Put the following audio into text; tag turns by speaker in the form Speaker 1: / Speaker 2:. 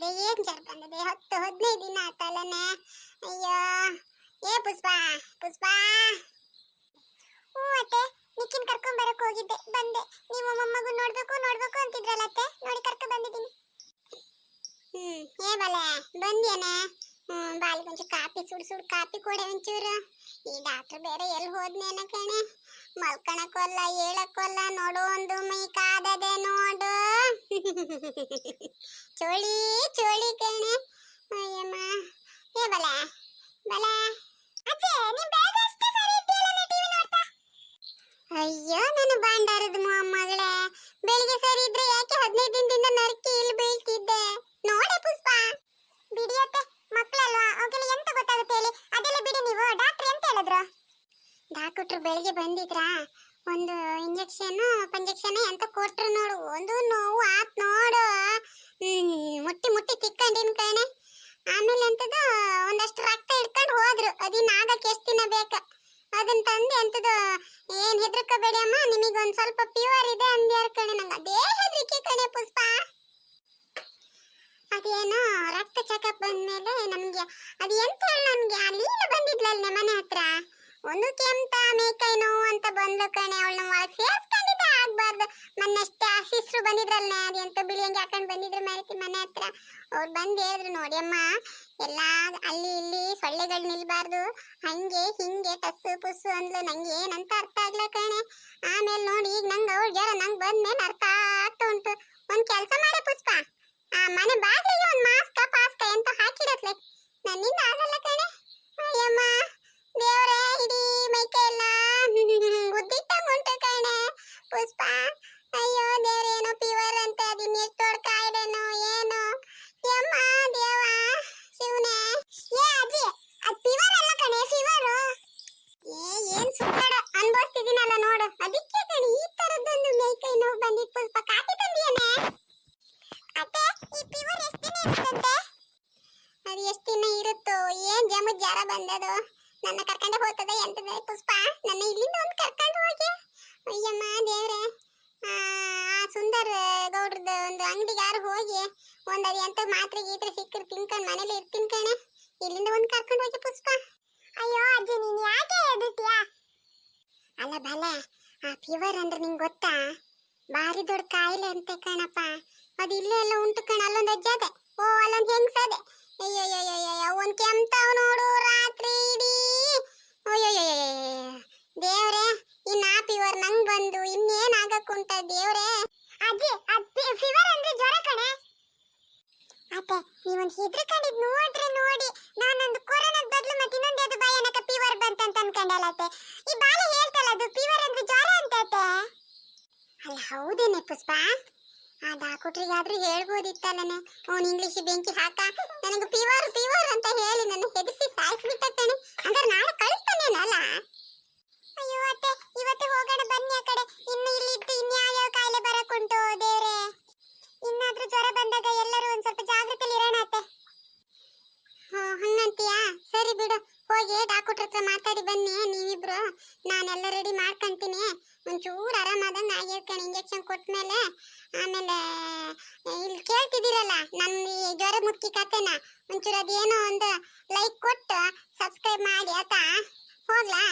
Speaker 1: ಬಂದಿದೆ, ಏನ್ ಜ್ವರ ಬಂದಿದೆ? 10-15 ದಿನ ಆತಲ್ಲನೆ. ಅಯ್ಯೋ, ಏ ಪುಷ್ಪ, ಪುಷ್ಪ. ಹ್ಞೂ ಅತ್ತೆ, ನಿಕ್ಕಿನ ಕರ್ಕೊಂಡ್ ಬರಕ್ ಹೋಗಿದ್ದೆ, ಬಂದೆ. ನೀವು ಮೊಮ್ಮಗು ನೋಡ್ಬೇಕು ನೋಡ್ಬೇಕು ಅಂತಿದ್ರಲ್ಲ ಅತ್ತೆ, ನೋಡಿ ಕರ್ಕೊಂಡ್ ಬಂದಿದ್ದೀನಿ. ಏ ಬಲೆ ಬಂದ್ಯಾನೆ. ಬಾಲಿಗೆ ಒಂಚೂರು ಕಾಪಿ, ಸುಡು ಕಾಪಿ ಕೊಡೆ ಒಂಚೂರು. ಈ ಡಾಕ್ಟರ್ ಬೇರೆ ಎಲ್ಲಿ ಹೋದ್ನೇನ ಕಣೆ, ಮಲ್ಕಣಕ್ಕೊಲ್ಲ ಹೇಳಕ್ಕೊಲ್ಲ. ನೋಡು ಒಂದು ಮೈ ಕಾದದೆ ನೋಡು. ಚೋಳಿ ಚೋಳಿ ಕಣೆ. ಅಯ್ಯಮ್ಮ, ಏ ಬಲೆ ಬಲೆ ಅಜ್ಜೆ, ನೀನ್ ಬೇಗ ಅಷ್ಟೇ ಸರಿ ಇದ್ದೀಯಲ್ಲ ಟಿವಿ ನೋಡ್ತಾ. ಅಯ್ಯೋ ನನ್ನ ಬಾಂಡಾರದ ಮೊಮ್ಮಗಳೇ, ಬೆಳಿಗ್ಗೆ ಸರಿ ಇದ್ರೆ ಯಾಕೆ 15 ದಿನದಿಂದ ನರಕಿ ಇಲ್ಲಿ ಬೀಳ್ತಿದ್ದೆ? ನೋಡೆ ಪುಷ್ಪ, ಬಿಡಿಯತ್ತೆ, ಮಕ್ಕಳಲ್ವಾ, ಅವಗೆಲ್ಲ ಎಂತ ಗೊತ್ತಾಗುತ್ತೆ ಹೇಳಿ. ಅದೆಲ್ಲ ಬಿಡಿ ನೀವು. ಡಾಕ್ಟರ್ ಎಂತ ಹೇಳಿದ್ರು? ಡಾಕ್ಟ್ರು ಬೆಳಿಗ್ಗೆ ಬಂದಿದ್ರಾ, ಒಂದು ಇಂಜೆಕ್ಷನ್ ಪಂಜೆಕ್ಷನ್ ಎಂತ ಕೊಟ್ರು ನೋಡು. ಒಂದು ನೋವು ಆತ್ ನೋಡು. ಮುಟ್ಟಿ ಮುಟ್ಟಿ ತಿಕ್ಕೊಂಡಿನ್ ಕಣೆ. ಆಮೇಲೆ ಎಂತದ ಒಂದಷ್ಟು ರಕ್ತ ಇಟ್ಕೊಂಡು ಹೋದ್ರು. ಅದಿನ್ ಆಗಕ್ಕೆ ಎಷ್ಟು ದಿನ ಬೇಕ ಅದನ್ನ ತಂದು ಎಂತದ, ಏನ್ ಹೆದರ್ಕೋಬೇಡಿ ಅಮ್ಮ, ನಿಮಗೊಂದು ಸ್ವಲ್ಪ ಫೀವರ್ ಇದೆ ಅಂದ್ಯಾರ ಕಣೆ. ನಂಗೆ ಅದೇ ಹೆದರಿಕೆ ಕಣೆ ಪುಷ್ಪ. ಅದೇನೋ ರಕ್ತ ಚೆಕಪ್ ಬಂದ್ಮೇಲೆ ನಮ್ಗೆ ಅದು ಎಂತ ಹೇಳಿ, ನನ್ಗೆ ಅಲ್ಲಿಂದ ಬಂದಿದ್ಲಲ್ಲ ಮನೆ ಹತ್ರ, ಒಂದು ಕೆಂಪ ಮೇಕೈ ನೋವು ಅಂತ ಬಂದ್ಲು ಕಣೆ. ಅವಳನ್ನ ಒಳಗೆ ಸೇರ್ಸ್ಕೊಂಡಿದ್ದೆ ಆಗ್ಬಾರ್ದು. ಮೊನ್ನೆಷ್ಟೇ ಸಿಸ್ರು ಬಂದಿದ್ರಲ್ಲ, ಅದೆಂತ ಬಿಳಿ ಅಂಗಿ ಹಾಕೊಂಡು ಬಂದಿದ್ರು ಮಾರೈತಿ ಮನೆ ಹತ್ರ. ಅವ್ರು ಬಂದು ಹೇಳಿದ್ರು, ನೋಡಿ ಅಮ್ಮ, ಎಲ್ಲ ಅಲ್ಲಿ ಇಲ್ಲಿ ಸೊಳ್ಳೆಗಳು ನಿಲ್ಬಾರ್ದು, ಹಂಗೆ ಹಿಂಗೆ ಟಸ್ಸು ಪುಸ್ಸು ಅಂದ್ಲು. ನಂಗೆ ಏನಂತ ಅರ್ಥ ಆಗ್ಲ ಕಣೆ. ಆಮೇಲೆ ನೋಡಿ ಈಗ ನಂಗೆ ಅವ್ಳ ಜ್ವರ ನಂಗೆ ಬಂದ್ಮೇಲೆ ಅರ್ಥ ಆಗ್ತಾ ಉಂಟು. ಒಂದ್ ಕೆಲಸ ಮಾಡೆ ಪುಷ್ಪ, ಆ ಮನೆ ಬಾಗಿಲಿಗೆ ಒಂದು ಮಾಸ್ಕ ಪಾಸ್ಕ ಎಂತ ಹಾಕಿಡತ್ಲೆ, ನನ್ನಿಂದ ಆಗಲ್ಲ ಕಣೆ. ಅಯ್ಯಮ್ಮ ದೇವ್ರೆ, ಇಡೀ ಮೈಕೈ ಎಲ್ಲ ಗುದ್ದಿಟ್ಟಂಗ್ ಉಂಟು ಕಣೆ ಪುಷ್ಪ. ಅಯ್ಯೋ ದೇವ್ರೆ, ಏನೋ ಫೀವರ್ ಅಂತ, ಅದಿನ್ ಎಷ್ಟು ದೊಡ್ಡ ಕಾಯಿಲೆನೋ ಏನೋ. ಯಮ್ಮ ದೇವ ಶಿವನೇ. ಏ ಅಜ್ಜಿ, ಅದ್ ಫೀವರ್ ಅಲ್ಲ ಕಣೆ, ಫೀವರ್. ಏನ್ ಸುತ್ತಾಡ ಅನ್ಭವಿಸ್ತಿದ್ದೀನಲ್ಲ ನೋಡು, ಅದಕ್ಕೆ ಕಣೆ ಈ ತರದೊಂದು ಮೈಕೈ ನೋವು ಬಂದಿತ್ತು ಪುಷ್ಪ. ಕಾಪಿ ತಂದಿಯೇನೆ? ಅತ್ತೆ, ಈ ಫೀವರ್ ಎಷ್ಟು ದಿನ ಇರುತ್ತಂತೆ? ಅದು ಎಷ್ಟು ದಿನ ಇರುತ್ತೋ ಏನ್ ಜಮ ಜ್ವರ ಬಂದದು. ನನ್ನ ಕರ್ಕೊಂಡು ಹೋಗ್ತದ ಎಂತದ ಪುಷ್ಪ? ನನ್ನ ಇಲ್ಲಿಂದ ಒಂದು ಕರ್ಕೊಂಡು ಹೋಗಿ. ಅಯ್ಯಮ್ಮ ದೇವ್ರೆ, ಸುಂದರ್ ಗೌಡ್ರದ ಒಂದು ಅಂಗಡಿಗಾರು ಹೋಗಿ ಒಂದದು ಎಂತ ಮಾತ್ರೆ ಗೀತ್ರೆ ಸಿಕ್ಕರು ತಿನ್ಕೊಂಡು ಮನೇಲಿ ಇರ್ತೀನಿ ಕಣೆ. ಇಲ್ಲಿಂದ ಒಂದು ಕರ್ಕೊಂಡು ಹೋಗಿ ಪುಷ್ಪ. ಅಯ್ಯೋ ಅಜ್ಜಿ, ನೀನ್ ಯಾಕೆ ಎದುರ್ತೀಯಾ? ಅಲ್ಲ ಬಲ, ಆ ಫೀವರ್ ಅಂದ್ರೆ ನಿಂಗೆ ಗೊತ್ತಾ, ಭಾರಿ ದೊಡ್ಡ ಕಾಯಿಲೆ ಅಂತೆ ಕಣಪ್ಪ. ಅದು ಇಲ್ಲೇ ಎಲ್ಲ ಉಂಟು ಕಣ. ಅಲ್ಲೊಂದು ಅಜ್ಜದೆ, ಓ ಅಲ್ಲೊಂದು ಹೆಂಗ್ಸದೆ. ಅಯ್ಯೋಯ್ಯೋಯ್ಯೋ, ಒಂದ್ ಕೆಮ್ತಾವ್ ನೋಡು ರಾತ್ರಿ ಇಡೀ. ಅಯ್ಯೋಯ್ಯೋಯ್ಯ ದೇವ್ರೆ, ಇನ್ನ ಫೀವರ್ ನಂಗ್ ಬಂದು ಇನ್ನೇನ್ ಆಗಕ್ಕುಂಟ ದೇವ್ರೆ. ಅಜ್ಜಿ, ಫೀವರ್ ಅಂದ್ರೆ ಜ್ವರ ಕಣೆ. ಅತ್ತೆ, ನೀವೊಂದು ಹೆದ್ರಕೊಂಡಿದ್ ನೋಡ್ರಿ ನೋಡಿ. ನಾನೊಂದು ಕೊರೋನಾದ ಬದಲು ಮತ್ತೆ ಇನ್ನೊಂದು ಅದು ಭಯಾನಕ ಫೀವರ್ ಬಂತಂತ ಅನ್ಕೊಂಡಲ್ಲ ಅತ್ತೆ. ಈ ಬಾಲ ಹೇಳ್ತಲ್ಲ, ಅದು ಫೀವರ್ ಅಂದ್ರೆ ಜ್ವರ ಅಂತ ಅತ್ತೆ. ಅಲ್ಲ ಹೌದೇನೆ ಪುಷ್ಪ? ಆ ಡಾಕ್ಟ್ರಿಗಾದ್ರೂ ಹೇಳ್ಬೋದಿತ್ತಲ್ಲನೆ. ಅವ್ನು ಇಂಗ್ಲಿಷ್ ಬೆಂಕಿ ಹಾಕ ನನಗೆ ಫೀವರ್ ಫೀವರ್ ಅಂತ ಹೇಳಿ ನನ್ನ ಹೆದರಿಸಿ ಸಾಯಿಸ್ಬಿಟ್ಟ ಕಣೆ. ಅಂದ್ರೆ ನಾಳೆ ಕಳಿಸ್ತಾನೇನಲ್ಲ. ಅಯ್ಯೋ ಅತ್ತೆ, ಇವತ್ತು ಹೋಗೋಣ ಬನ್ನಿ ಆ ಕಡೆ. ಇನ್ನು ಇಲ್ಲಿ ಇದ್ದು ಇನ್ಯಾವ ಕಾಯಿಲೆ ಬರಕುಂಟು ದೇವ್ರೆ. ಇನ್ನಾದ್ರೂ ಜ್ವರ ಬಂದಾಗ ಎಲ್ಲರೂ ಒಂದ್ ಸ್ವಲ್ಪ ಜಾಗೃತಿಯಲ್ಲಿ ಇರೋಣ ಅತ್ತೆ. ಹಂಗಂತೀಯಾ? ಸರಿ ಬಿಡು, ಹೋಗಿ ಡಾಕ್ಟರ್ ಹತ್ರ ಮಾತಾಡಿ ಬನ್ನಿ ನೀವಿಬ್ರು. ನಾನೆಲ್ಲ ರೆಡಿ ಮಾಡ್ಕೊಂತೀನಿ. ಒಂಚೂರು ಆರಾಮಾದಂಗ ಆಗಿರ್ಕಣೆ ಇಂಜೆಕ್ಷನ್ ಕೊಟ್ಮೇಲೆ. ಆಮೇಲೆ ಇಲ್ಲಿ ಕೇಳ್ತಿದ್ದೀರಲ್ಲ ನನ್ನ ಈ ಜ್ವರ ಮುಕ್ತಿ ಕತೆನ, ಒಂಚೂರು ಅದೇನೋ ಒಂದು ಲೈಕ್ ಕೊಟ್ಟು ಸಬ್ಸ್ಕ್ರೈಬ್ ಮಾಡಿ ಆತಾ. ಹೋಗ್ಲಾ?